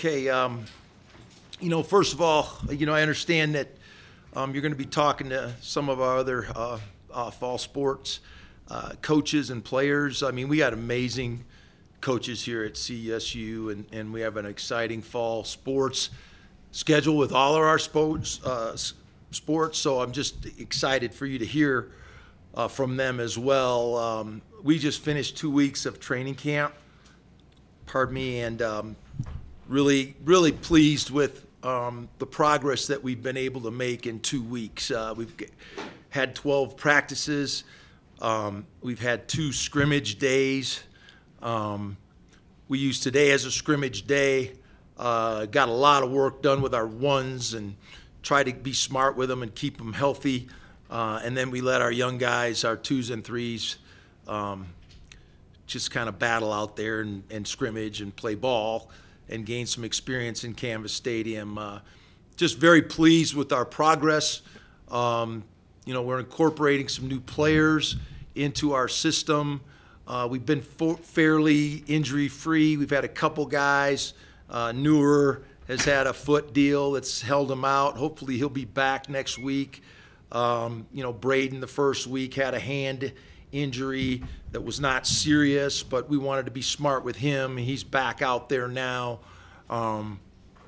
Okay, first of all, I understand that you're going to be talking to some of our other fall sports coaches and players. I mean, we got amazing coaches here at CSU, and we have an exciting fall sports schedule with all of our sports. So I'm just excited for you to hear from them as well. We just finished 2 weeks of training camp, pardon me, and really pleased with the progress that we've been able to make in 2 weeks. We've had 12 practices. We've had 2 scrimmage days. We used today as a scrimmage day. Got a lot of work done with our ones and try to be smart with them and keep them healthy. And then we let our young guys, our 2s and 3s, just kind of battle out there and scrimmage and play ball and gain some experience in Canvas Stadium. Just very pleased with our progress. We're incorporating some new players into our system. We've been fairly injury-free. We've had a couple guys. Newer has had a foot deal that's held him out. Hopefully he'll be back next week. Braden the first week had a hand injury that was not serious, but we wanted to be smart with him. He's back out there now. On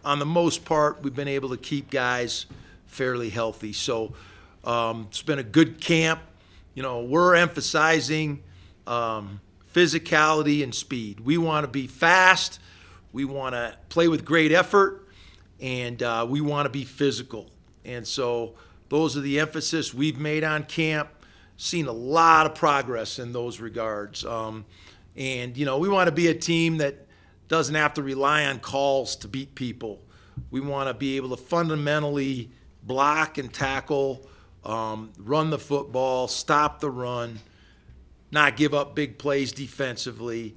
the most part, we've been able to keep guys fairly healthy. So it's been a good camp. We're emphasizing physicality and speed. We want to be fast. We want to play with great effort, and we want to be physical. And so those are the emphasis we've made on camp. Seen a lot of progress in those regards. We want to be a team that doesn't have to rely on calls to beat people. We want to be able to fundamentally block and tackle, run the football, stop the run, not give up big plays defensively.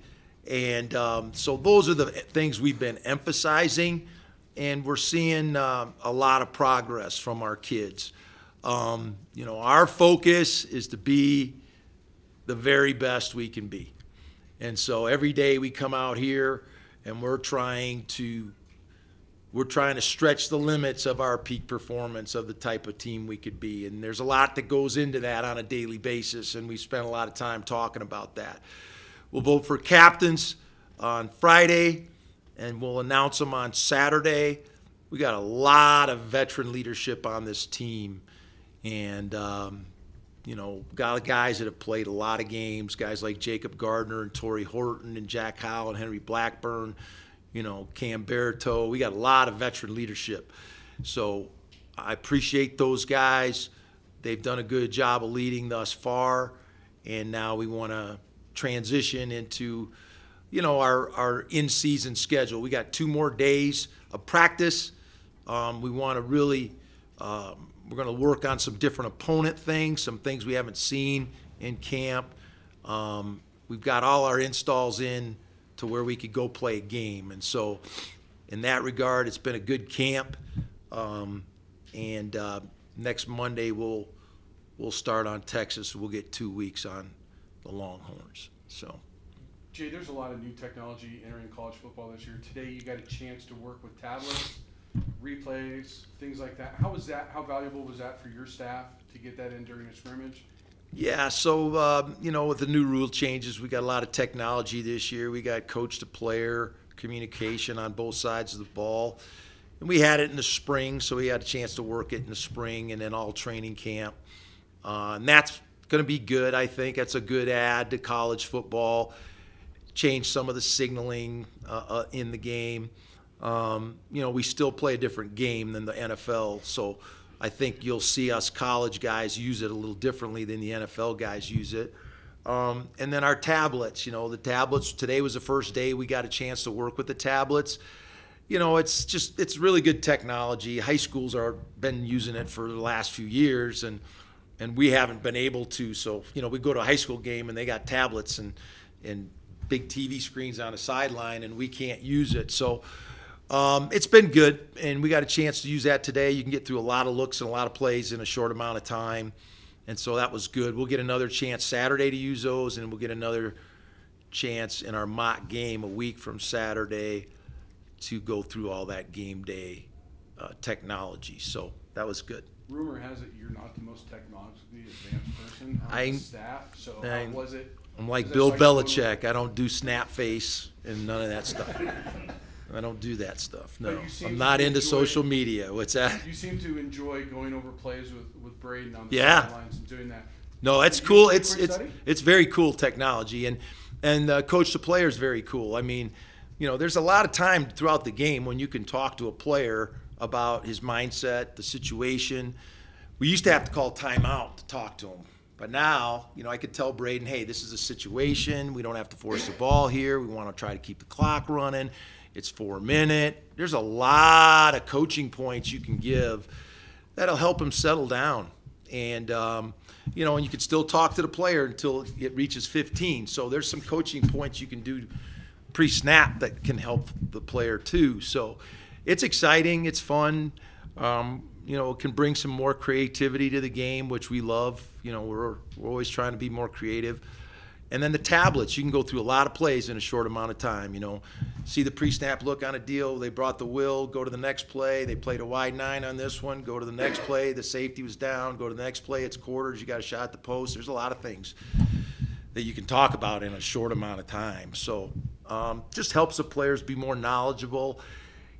And so those are the things we've been emphasizing, and we're seeing a lot of progress from our kids. Our focus is to be the very best we can be. And so every day we come out here and we're trying to stretch the limits of our peak performance of the type of team we could be. And there's a lot that goes into that on a daily basis, and we spend a lot of time talking about that. We'll vote for captains on Friday, and we'll announce them on Saturday. We got a lot of veteran leadership on this team. And, got guys that have played a lot of games, guys like Jacob Gardner and Torrey Horton and Jack Howell and Henry Blackburn, Cam Baritow. We got a lot of veteran leadership. So I appreciate those guys. They've done a good job of leading thus far. And now we want to transition into, our in-season schedule. We got 2 more days of practice. We want to really we're going to work on some different opponent things, some things we haven't seen in camp. We've got all our installs in to where we could go play a game. And so in that regard, it's been a good camp. Next Monday we'll start on Texas. We'll get 2 weeks on the Longhorns. So, Jay, there's a lot of new technology entering college football this year. Today you got a chance to work with tablets, replays, things like that. How was that? How valuable was that for your staff to get that in during a scrimmage? Yeah, so, with the new rule changes, we got a lot of technology this year. We got coach-to-player communication on both sides of the ball. And we had it in the spring, so we had a chance to work it in the spring and then all training camp. And that's going to be good, I think. That's a good add to college football. Change some of the signaling in the game. We still play a different game than the NFL, so I think you'll see us college guys use it a little differently than the NFL guys use it. And then our tablets, the tablets, today was the first day we got a chance to work with the tablets. It's really good technology. High schools been using it for the last few years, and we haven't been able to. So, we go to a high school game and they got tablets and big TV screens on the sideline, and we can't use it. So it's been good, and we got a chance to use that today. You can get through a lot of looks and a lot of plays in a short amount of time, and so that was good. We'll get another chance Saturday to use those, and we'll get another chance in our mock game a week from Saturday to go through all that game day technology. So that was good. Rumor has it you're not the most technologically advanced person on the staff. So how was it? I'm like Bill Belichick. I don't do snap face and none of that stuff. I don't do that stuff. No, I'm not into social media. What's that? You seem to enjoy going over plays with Braden on the Yeah. sidelines and doing that. No, it's cool. It's very cool technology, and coach the player is very cool. I mean, there's a lot of time throughout the game when you can talk to a player about his mindset, the situation. We used to have to call timeout to talk to him. But now, I could tell Braden, hey, this is a situation. We don't have to force the ball here. We want to try to keep the clock running. It's 4 minutes. There's a lot of coaching points you can give that'll help him settle down. And, and you can still talk to the player until it reaches 15. So there's some coaching points you can do pre-snap that can help the player too. So it's exciting. It's fun. It can bring some more creativity to the game, which we love. We're always trying to be more creative. And then the tablets, you can go through a lot of plays in a short amount of time. See the pre-snap look on a deal. They brought the will, go to the next play. They played a wide 9 on this one, go to the next play. The safety was down, go to the next play. It's quarters. You got a shot at the post. There's a lot of things that you can talk about in a short amount of time. So just helps the players be more knowledgeable.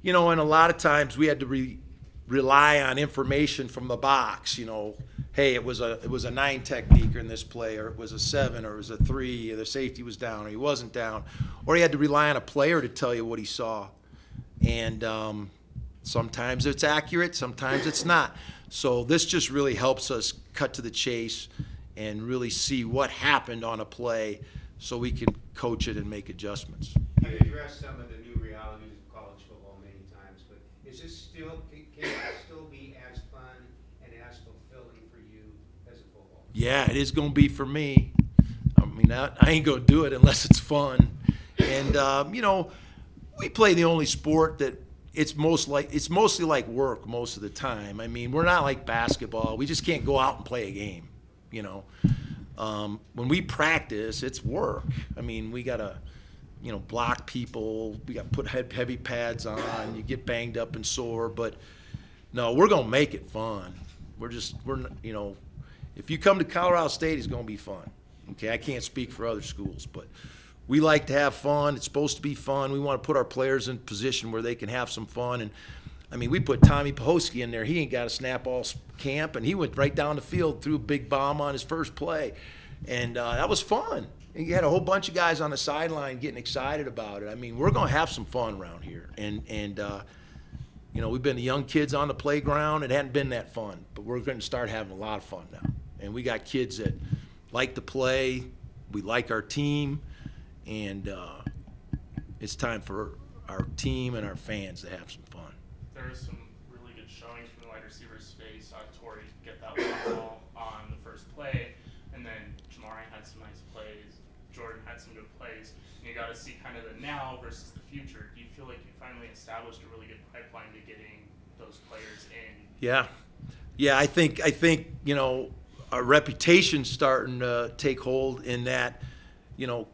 And a lot of times we had to rely on information from the box. Hey, it was a 9 technique in this play, or it was a 7, or it was a 3, or the safety was down, or he wasn't down, or he had to rely on a player to tell you what he saw. And sometimes it's accurate, sometimes it's not. So this just really helps us cut to the chase and really see what happened on a play, so we can coach it and make adjustments. You addressed some of the new realities of college football many times, but is this still can it still be as fun and as fulfilling for you as a football player? Yeah, it is going to be for me. I mean, I ain't going to do it unless it's fun. And we play the only sport that it's mostly like work most of the time. I mean, we're not like basketball. We just can't go out and play a game. When we practice, it's work. I mean, we got to block people. We got to put heavy pads on. You get banged up and sore, but no, we're gonna make it fun. If you come to Colorado State, it's gonna be fun. Okay, I can't speak for other schools, but we like to have fun. It's supposed to be fun. We want to put our players in a position where they can have some fun. And I mean, we put Tommy Pahosky in there. He ain't got a snap all camp, and he went right down the field, threw a big bomb on his first play, and that was fun. And you had a whole bunch of guys on the sideline getting excited about it. I mean, we're going to have some fun around here. And we've been the young kids on the playground. It hadn't been that fun, but we're going to start having a lot of fun now. And we got kids that like to play. We like our team. And it's time for our team and our fans to have some fun. There was some really good showings from the wide receiver space. Torrey get that one ball on the first play. And then Jamari had some nice plays. Jordan had some good plays. And you got to see kind of the now versus the future. Do you feel like you finally established a really good pipeline to getting those players in? Yeah, I think our reputation's starting to take hold in that, NIL,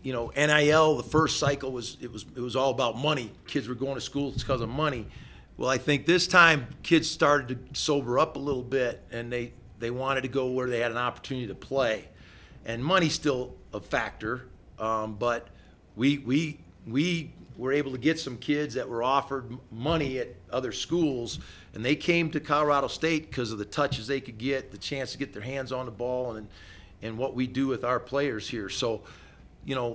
the first cycle it was all about money. Kids were going to school because of money. Well, I think this time kids started to sober up a little bit, and they wanted to go where they had an opportunity to play. And money's still a factor, but we were able to get some kids that were offered money at other schools, and they came to Colorado State because of the touches they could get, the chance to get their hands on the ball, and what we do with our players here. So,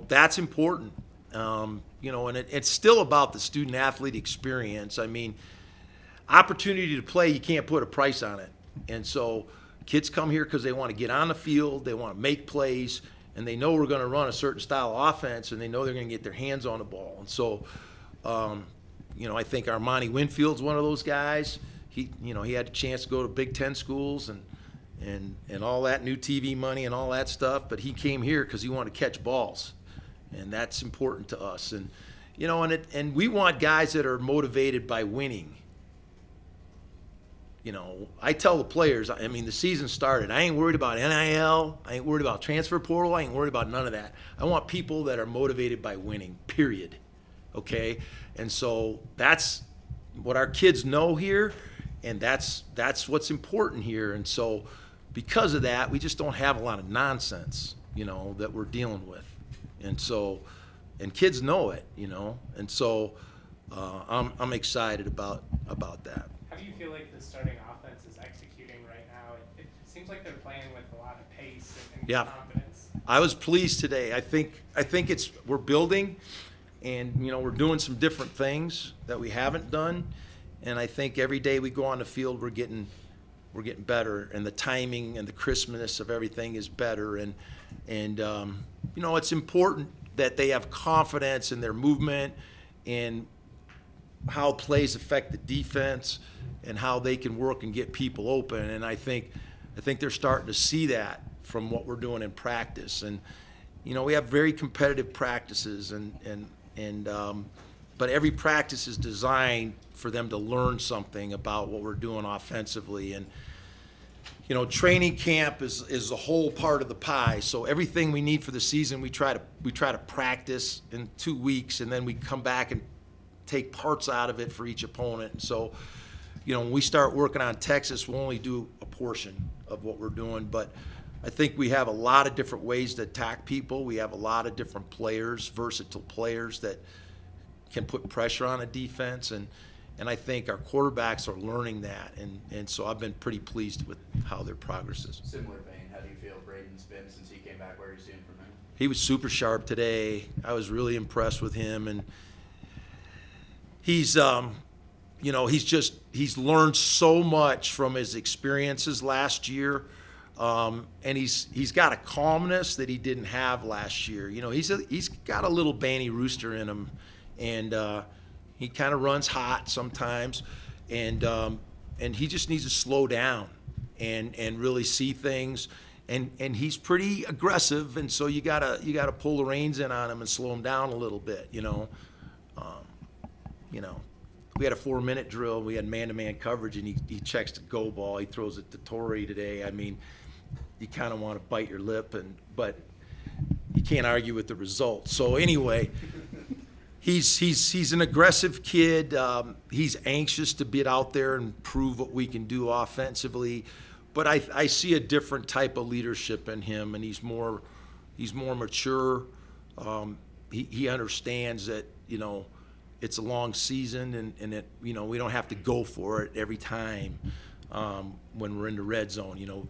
that's important. And it's still about the student-athlete experience. I mean, opportunity to play, you can't put a price on it. And so kids come here because they want to get on the field, they want to make plays, and they know we're going to run a certain style of offense, and they know they're going to get their hands on the ball. And so, I think Armani Winfield's one of those guys. He had a chance to go to Big Ten schools and all that new TV money and all that stuff, but he came here because he wanted to catch balls, and that's important to us. And and we want guys that are motivated by winning. I tell the players, I mean, the season started. I ain't worried about NIL. I ain't worried about transfer portal. I ain't worried about none of that. I want people that are motivated by winning, period. okay? And so that's what our kids know here, and that's what's important here. And so because of that, we just don't have a lot of nonsense, that we're dealing with. And so, and kids know it, and so I'm excited about that. How do you feel like the starting offense is executing right now? It seems like they're playing with a lot of pace and Yeah. confidence. I was pleased today. I think we're building, and we're doing some different things that we haven't done, and I think every day we go on the field we're getting better, and the timing and the crispness of everything is better, and it's important that they have confidence in their movement and how plays affect the defense and how they can work and get people open, and I think they're starting to see that from what we're doing in practice. And we have very competitive practices, but every practice is designed for them to learn something about what we're doing offensively. And training camp is a whole part of the pie. So everything we need for the season, we try to practice in 2 weeks, and then we come back and take parts out of it for each opponent. And so, when we start working on Texas, we'll only do a portion of what we're doing. But I think we have a lot of different ways to attack people. We have a lot of different players, versatile players that can put pressure on a defense, and I think our quarterbacks are learning that, and so I've been pretty pleased with how their progress is. Similar vein, how do you feel Braden's been since he came back? Where are you seeing from him? He was super sharp today. I was really impressed with him, and he's learned so much from his experiences last year, and he's got a calmness that he didn't have last year. He's got a little Banny Rooster in him, and he kind of runs hot sometimes, and he just needs to slow down and really see things. And he's pretty aggressive, and so you gotta pull the reins in on him and slow him down a little bit. We had a 4-minute drill. We had man-to-man coverage, and he checks the go ball. He throws it to Torrey today. I mean, you kind of want to bite your lip, but you can't argue with the results. So anyway. He's an aggressive kid. He's anxious to get out there and prove what we can do offensively. But I see a different type of leadership in him, and he's more mature. He understands that it's a long season, and that we don't have to go for it every time when we're in the red zone.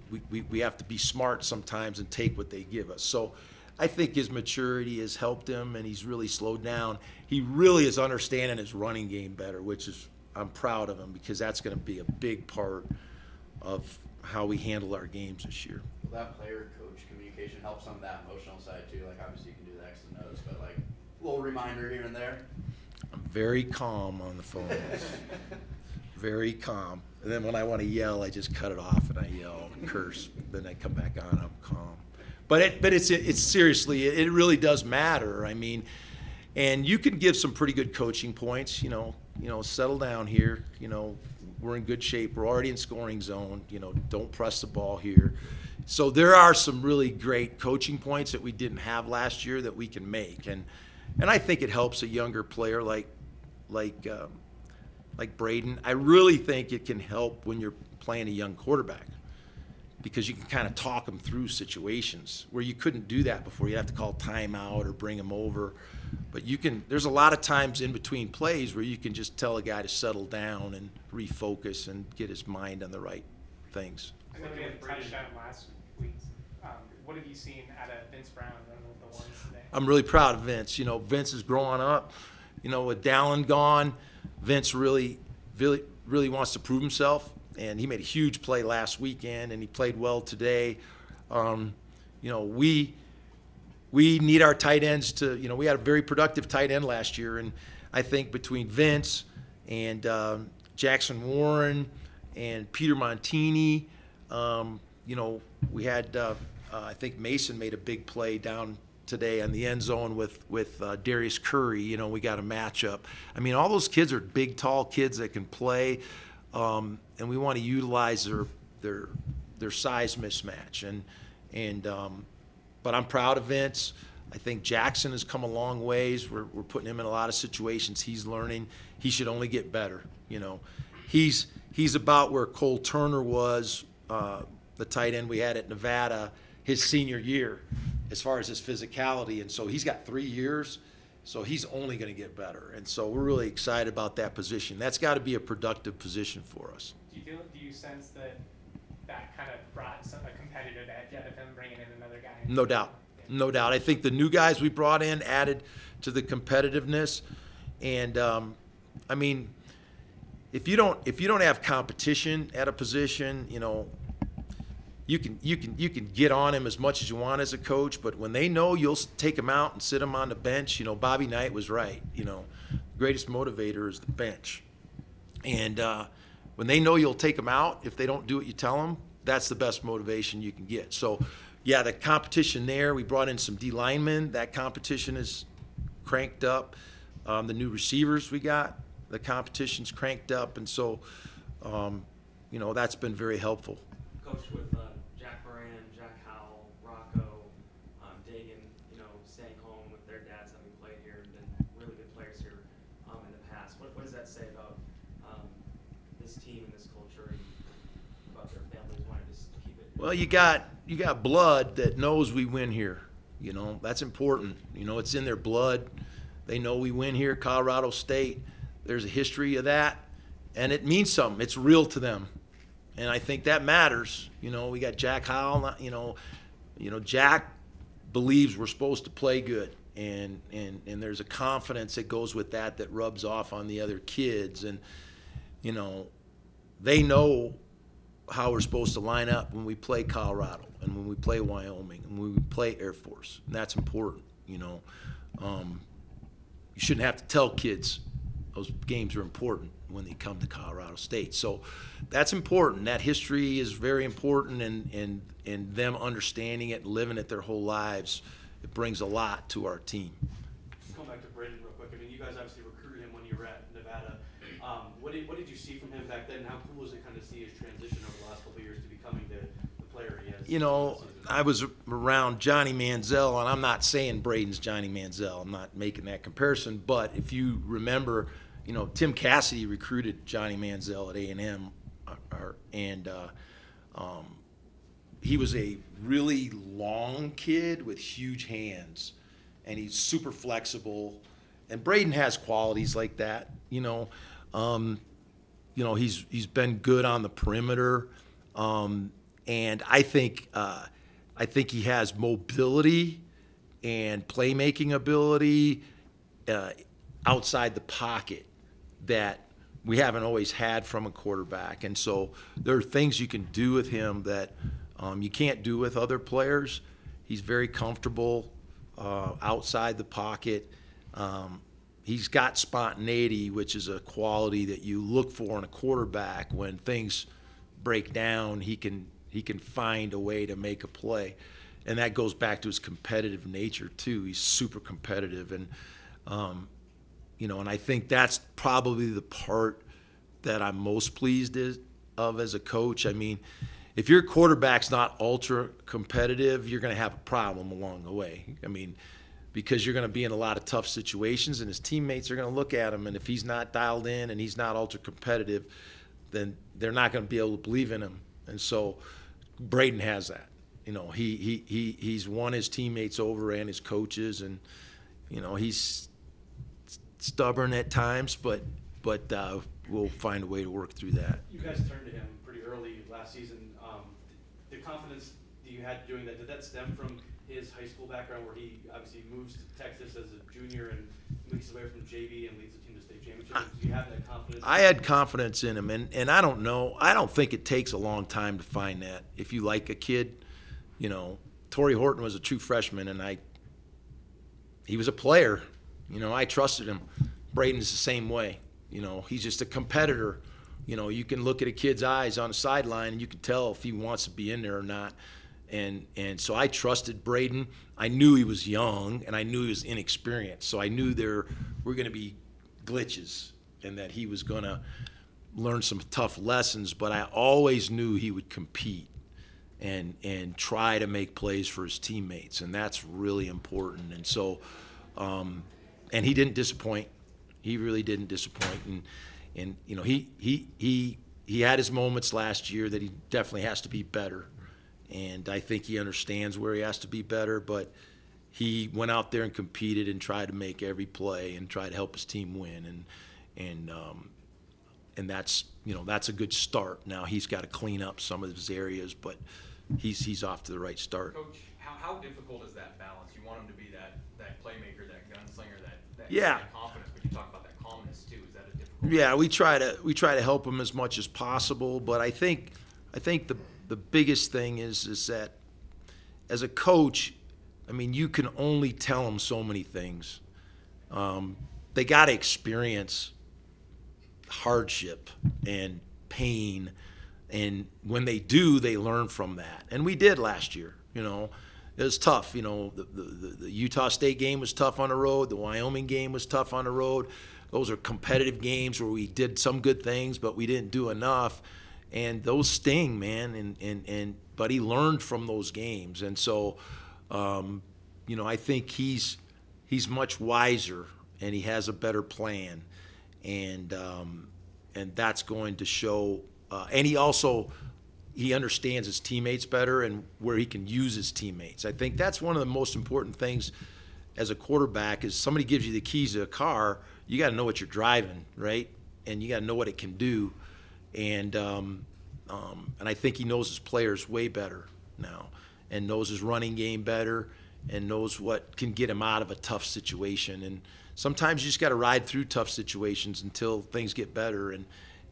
We have to be smart sometimes and take what they give us. So I think his maturity has helped him, and he's really slowed down. He really is understanding his running game better, which is, I'm proud of him, because that's going to be a big part of how we handle our games this year. Will that player-coach communication help some of that emotional side too? Like, obviously you can do the X and O's, but like a little reminder here and there. I'm very calm on the phone. Very calm. And then when I want to yell, I just cut it off and I yell and curse. Then I come back on, I'm calm. But it's seriously, it really does matter. I mean, and you can give some pretty good coaching points. Settle down here. We're in good shape. We're already in scoring zone. Don't press the ball here. So there are some really great coaching points that we didn't have last year that we can make, and I think it helps a younger player like Braden. I really think it can help when you're playing a young quarterback, because you can kind of talk them through situations where you couldn't do that before. You have to call timeout or bring them over. But there's a lot of times in between plays where you can just tell a guy to settle down and refocus and get his mind on the right things. I know we had a touchdown last week. What have you seen out of Vince Brown running with the ones today? I'm really proud of Vince. Vince is growing up. With Dallin gone, Vince really wants to prove himself. And he made a huge play last weekend, and he played well today. We need our tight ends to, we had a very productive tight end last year, and I think between Vince and Jackson Warren and Peter Montini, we had, I think Mason made a big play down today on the end zone with Darius Curry. We got a matchup. I mean, all those kids are big, tall kids that can play. And we want to utilize their size mismatch, but I'm proud of Vince. I think Jackson has come a long ways. We're putting him in a lot of situations. He's learning. He should only get better. You know, he's about where Cole Turner was, the tight end we had at Nevada, his senior year, as far as his physicality. And so he's got 3 years, so he's only going to get better. And so we're really excited about that position. That's got to be a productive position for us. Do you sense that kind of brought a competitive edge out of him bringing in another guy? No doubt. No doubt. I think the new guys we brought in added to the competitiveness. And I mean, if you don't have competition at a position, you know, you can get on him as much as you want as a coach, but when they know you'll take him out and sit him on the bench, you know, Bobby Knight was right. You know, the greatest motivator is the bench. And when they know you'll take them out if they don't do what you tell them, that's the best motivation you can get. So, yeah, the competition there, we brought in some D linemen. That competition is cranked up. The new receivers we got, the competition's cranked up. And so, you know, that's been very helpful. Coach, with Jack Moran, Jack Howell, Rocco, Dagan, you know, staying home with their dads having played here and been really good players here in the past. What does that say about this team and this culture and about their families wanting to keep it? Well, you got blood that knows we win here. You know, that's important. You know, it's in their blood. They know we win here, Colorado State. There's a history of that, and it means something. It's real to them, and I think that matters. You know, we got Jack Howell. You know, Jack believes we're supposed to play good, and there's a confidence that goes with that rubs off on the other kids, and you know, they know how we're supposed to line up when we play Colorado and when we play Wyoming and when we play Air Force, and that's important. You know, you shouldn't have to tell kids those games are important when they come to Colorado State. So that's important. That history is very important, and them understanding it and living it their whole lives, it brings a lot to our team. Just going back to Braden real quick. I mean, you guys obviously recruited him when you were at Nevada. What did you see from him back then? How cool was it kind of see his transition over the last couple of years to becoming the player he is? You know, I was around Johnny Manziel, and I'm not saying Braden's Johnny Manziel. I'm not making that comparison. But if you remember, you know, Tim Cassidy recruited Johnny Manziel at A&M, and he was a really long kid with huge hands, and he's super flexible. And Braden has qualities like that, you know. He's been good on the perimeter, and I think he has mobility and playmaking ability outside the pocket that we haven't always had from a quarterback. And so there are things you can do with him that you can't do with other players. He's very comfortable outside the pocket. He's got spontaneity, which is a quality that you look for in a quarterback. When things break down, he can find a way to make a play. And that goes back to his competitive nature too. He's super competitive, and and I think that's probably the part that I'm most pleased of as a coach. I mean, if your quarterback's not ultra competitive, you're going to have a problem along the way. I mean, because you're going to be in a lot of tough situations, and his teammates are going to look at him, and if he's not dialed in and he's not ultra competitive, then they're not going to be able to believe in him. And so Braden has that. You know, he's won his teammates over and his coaches, and you know, he's stubborn at times, but we'll find a way to work through that. You guys turned to him pretty early last season. The confidence that you had doing that, did that stem from his high school background, where he obviously moves to Texas as a junior and moves away from JV and leads the team to state championship? Do you have that confidence? I had confidence in him, and I don't know. I don't think it takes a long time to find that. If you like a kid, you know, Torrey Horton was a true freshman, and he was a player. You know, I trusted him. Braden's the same way. You know, he's just a competitor. You know, you can look at a kid's eyes on the sideline, and you can tell if he wants to be in there or not. And so I trusted Braden. I knew he was young, and I knew he was inexperienced. So I knew there were going to be glitches and that he was going to learn some tough lessons. But I always knew he would compete. and try to make plays for his teammates, and that's really important. And so, and he didn't disappoint. He really didn't disappoint. And you know, he had his moments last year that he definitely has to be better. And I think he understands where he has to be better, but he went out there and competed and tried to make every play and try to help his team win. And that's, you know, that's a good start. Now he's got to clean up some of his areas, but he's off to the right start. Coach, how difficult is that balance? You want him to be that playmaker, that gunslinger, that Yeah. confidence, but you talk about that calmness too. Is that a difficult? Yeah, we try to help him as much as possible, but I think the biggest thing is that as a coach, I mean, you can only tell them so many things. They got to experience hardship and pain, and when they do, they learn from that. And we did last year. You know, it was tough. You know, the Utah State game was tough on the road. The Wyoming game was tough on the road. Those are competitive games where we did some good things, but we didn't do enough. And those sting, man. But he learned from those games, and so, you know, I think he's much wiser and he has a better plan, and that's going to show. And he understands his teammates better and where he can use his teammates. I think that's one of the most important things as a quarterback. Is somebody gives you the keys to a car, you got to know what you're driving, right? And you got to know what it can do. And I think he knows his players way better now, and knows his running game better, and knows what can get him out of a tough situation. And sometimes you just got to ride through tough situations until things get better. And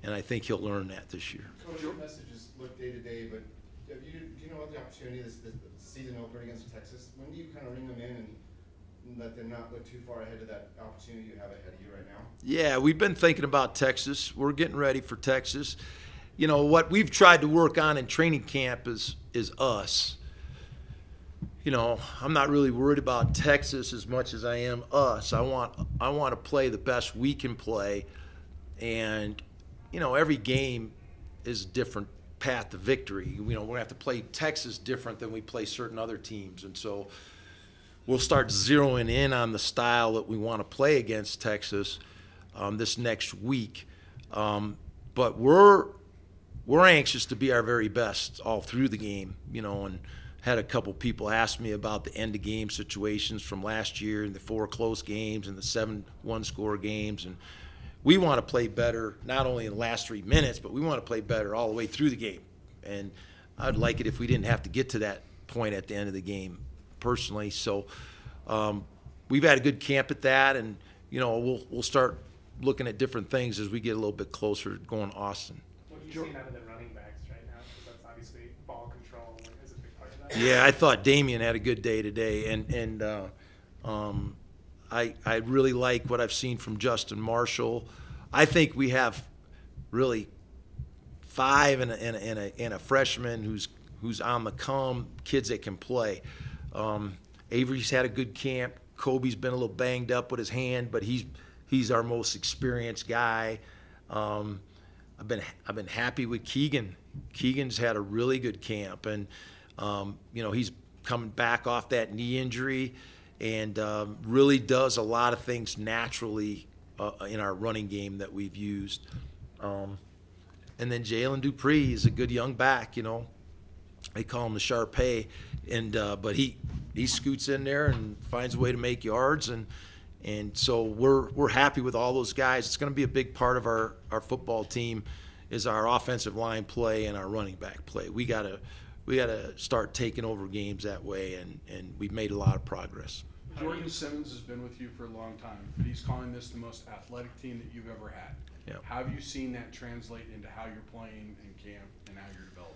I think he'll learn that this year. Coach, your messages look day to day, but do you know what the opportunity this season opener against Texas? When do you kind of ring them in and let them not look too far ahead of that opportunity you have ahead of you right now? Yeah, we've been thinking about Texas. We're getting ready for Texas. You know, what we've tried to work on in training camp is us. You know, I'm not really worried about Texas as much as I am us. I want to play the best we can play, and you know, every game is a different path to victory. You know, we're gonna have to play Texas different than we play certain other teams, and so we'll start zeroing in on the style that we want to play against Texas this next week. But we're anxious to be our very best all through the game, you know, and had a couple people ask me about the end of game situations from last year and the 4 close games and the 7-1 score games. And we want to play better, not only in the last 3 minutes, but we want to play better all the way through the game. And I'd like it if we didn't have to get to that point at the end of the game personally. So we've had a good camp at that, and, you know, we'll start looking at different things as we get a little bit closer to going to Austin. What do you see out of the running backs right now? Because that's obviously ball control is a big part of that. Yeah, I thought Damian had a good day today, and I really like what I've seen from Justin Marshall. I think we have really 5 and a freshman who's on the come, kids that can play. Avery's had a good camp. Kobe's been a little banged up with his hand, but he's our most experienced guy. I've been happy with Keegan. Keegan's had a really good camp, and you know, he's coming back off that knee injury, and really does a lot of things naturally in our running game that we've used. And then Jalen Dupree is a good young back, you know. They call him the Sharpay, and but he scoots in there and finds a way to make yards, and so we're happy with all those guys. It's going to be a big part of our football team is our offensive line play and our running back play. We gotta start taking over games that way, and we've made a lot of progress. Jordan Simmons has been with you for a long time, but he's calling this the most athletic team that you've ever had. Yeah. How have you seen that translate into how you're playing in camp and how you're developing?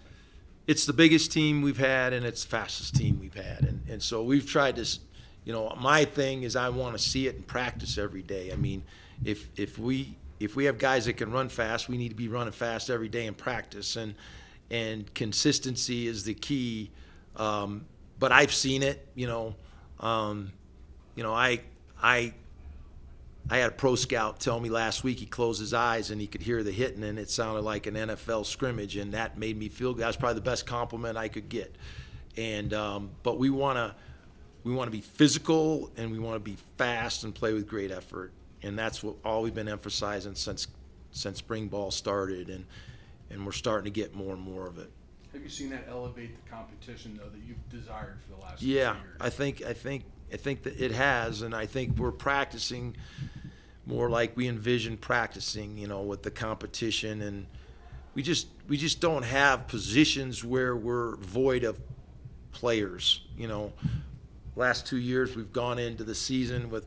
It's the biggest team we've had, and it's the fastest team we've had, and so we've tried to, you know, my thing is I want to see it in practice every day. I mean, if we have guys that can run fast, we need to be running fast every day in practice, and consistency is the key. But I've seen it, you know. I I had a pro scout tell me last week he closed his eyes and he could hear the hitting, and it sounded like an NFL scrimmage, and that made me feel good. That was probably the best compliment I could get. And but we want to be physical, and we want to be fast and play with great effort, and that's what all we've been emphasizing since spring ball started, and we're starting to get more and more of it. Have you seen that elevate the competition though that you've desired for the last few Yeah, years? I think that it has, and I think we're practicing more like we envisioned practicing, you know, with the competition, and we just don't have positions where we're void of players. You know, last 2 years we've gone into the season with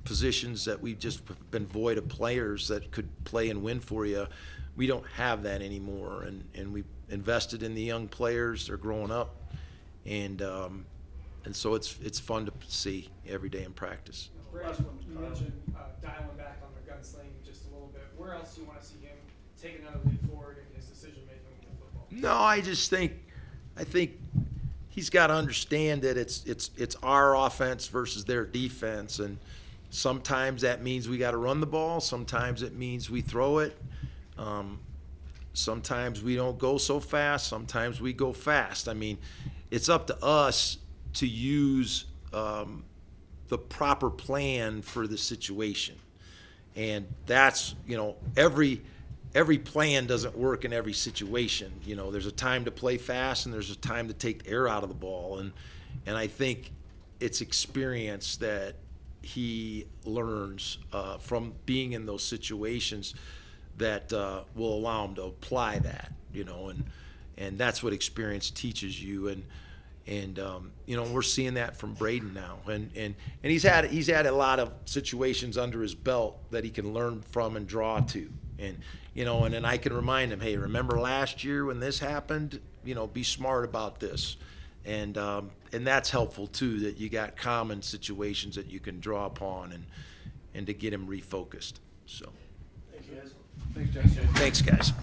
positions that we've just been void of players that could play and win for you. We don't have that anymore, and we've invested in the young players. They're growing up, and so it's fun to see every day in practice. Brad, you mentioned dialing back on the gunslinging just a little bit. Where else do you want to see him take another leap forward in his decision making with football? No, I think he's got to understand that it's our offense versus their defense, and sometimes that means we got to run the ball. Sometimes it means we throw it. Sometimes we don't go so fast. Sometimes we go fast. I mean, it's up to us to use the proper plan for the situation, and that's, you know, every plan doesn't work in every situation. You know, there's a time to play fast and there's a time to take the air out of the ball, and I think it's experience that he learns from being in those situations that will allow him to apply that, you know, and that's what experience teaches you, and you know, we're seeing that from Braden now, and he's had a lot of situations under his belt that he can learn from and draw to, and you know, and then I can remind him, hey, remember last year when this happened? You know, be smart about this, and that's helpful too, that you got common situations that you can draw upon and to get him refocused. So. Thank you guys. Thanks, Jason. Thanks, guys.